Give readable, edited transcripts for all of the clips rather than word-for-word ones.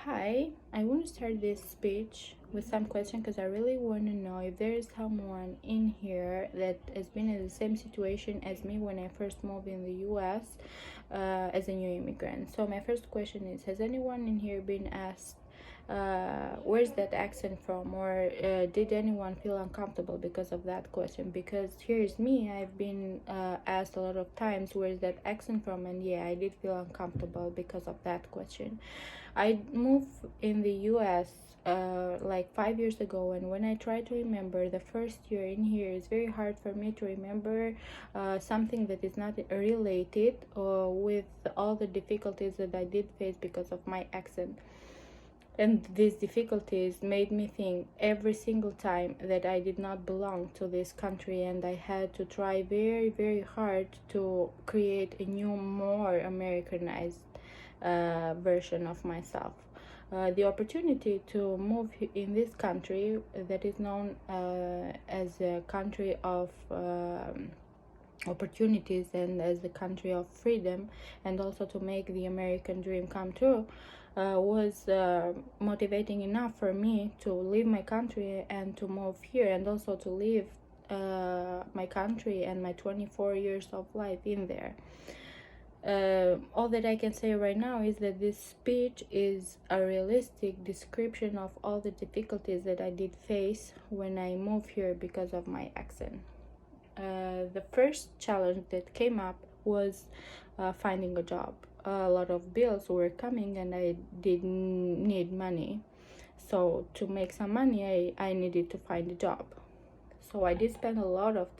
Hi, I want to start this speech with some question because I really want to know if there is someone in here that has been in the same situation as me when I first moved in the US as a new immigrant. So my first question is, has anyone in here been asked where's that accent from, or did anyone feel uncomfortable because of that question? Because here's me, I've been asked a lot of times where's that accent from, and yeah, I did feel uncomfortable because of that question. I moved in the US like 5 years ago, and when I try to remember the first year in here, it's very hard for me to remember something that is not related with all the difficulties that I did face because of my accent. And these difficulties made me think every single time that I did not belong to this country, and I had to try very, very hard to create a new, more Americanized version of myself. The opportunity to move in this country that is known as a country of opportunities and as a country of freedom, and also to make the American dream come true, was motivating enough for me to leave my country and to move here, and also to leave my country and my 24 years of life in there. All that I can say right now is that this speech is a realistic description of all the difficulties that I did face when I moved here because of my accent. The first challenge that came up was finding a job. A lot of bills were coming and I didn't need money. So to make some money, I needed to find a job. So I did spend a lot of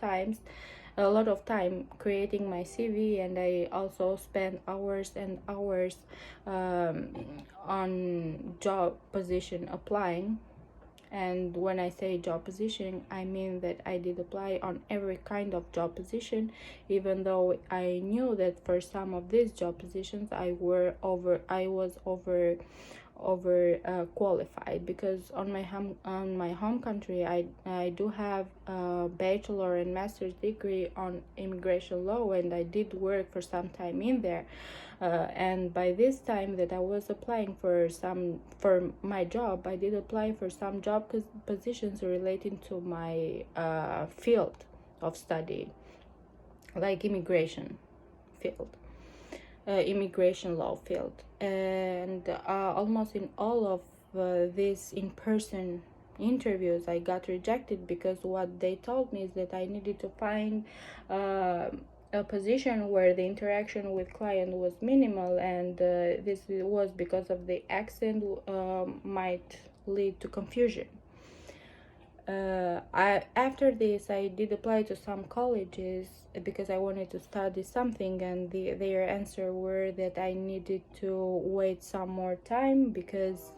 time creating my CV, and I also spent hours and hours on job position applying. And when I say job position, I mean that I did apply on every kind of job position, even though I knew that for some of these job positions I was over qualified, because on my home country I do have a bachelor and master's degree on immigration law, and I did work for some time in there. And by this time that I was applying for my job, I did apply for some job positions relating to my field of study, like immigration law field. And almost in all of these in-person interviews I got rejected, because what they told me is that I needed to find a position where the interaction with client was minimal, and this was because of the accent might lead to confusion. After this, I did apply to some colleges because I wanted to study something, and their answer were that I needed to wait some more time, because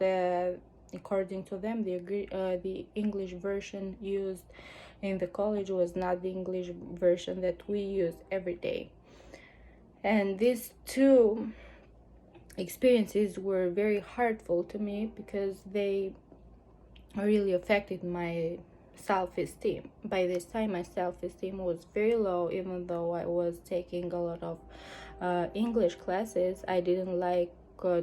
according to them, the English version used in the college was not the English version that we use every day. And these two experiences were very hurtful to me, because they really affected my self-esteem. By this time, my self-esteem was very low. Even though I was taking a lot of English classes, I didn't like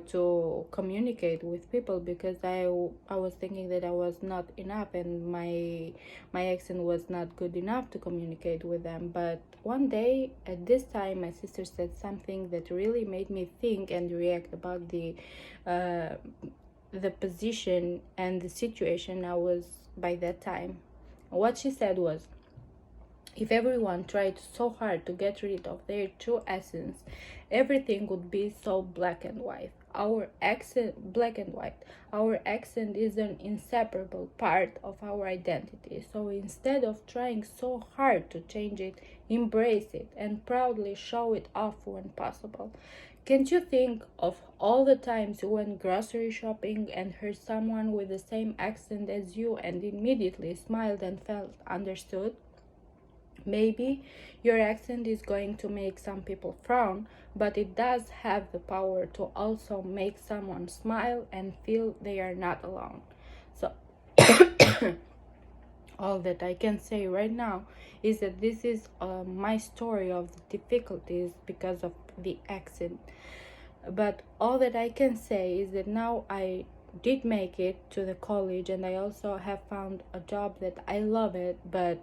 to communicate with people, because I was thinking that I was not enough, and my accent was not good enough to communicate with them. But one day at this time, my sister said something that really made me think and react about the position and the situation I was by that time. What she said was, if everyone tried so hard to get rid of their true essence, everything would be so black and white. Our accent is an inseparable part of our identity. So instead of trying so hard to change it, embrace it and proudly show it off when possible. Can't you think of all the times you went grocery shopping and heard someone with the same accent as you and immediately smiled and felt understood? Maybe your accent is going to make some people frown, but it does have the power to also make someone smile and feel they are not alone. So all that I can say right now is that this is my story of the difficulties because of the accent. But all that I can say is that now I did make it to the college, and I also have found a job that I love it, but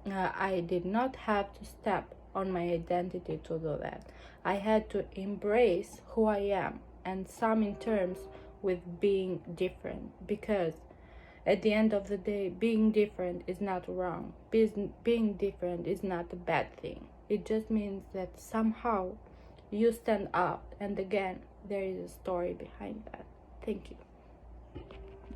I did not have to step on my identity to do that. I had to embrace who I am, and some in terms with being different, because at the end of the day, being different is not wrong. Being different is not a bad thing. It just means that somehow you stand out, and again, there is a story behind that. Thank you.